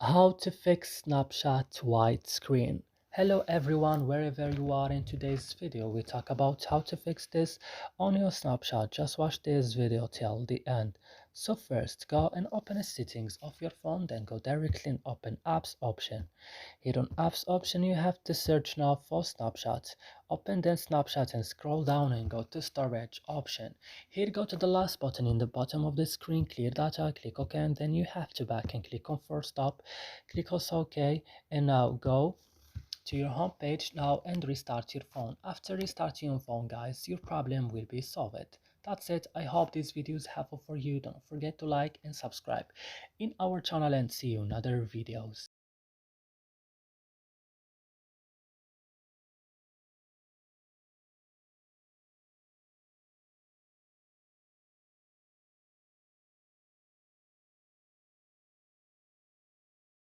How to fix Snapchat white screen. Hello everyone, wherever you are. In today's video we talk about how to fix this on your Snapchat. Just watch this video till the end. So first go and open the settings of your phone, then go directly and open apps option. Here on apps option you have to search now for Snapchat. Open then Snapchat and scroll down and go to storage option. Here go to the last button in the bottom of the screen, clear data, click OK, and then you have to back and click on force stop, click also OK, and now go to your home page now and restart your phone. After restarting your phone guys, your problem will be solved. That's it. I hope this video is helpful for you. Don't forget to like and subscribe in our channel and see you in other videos.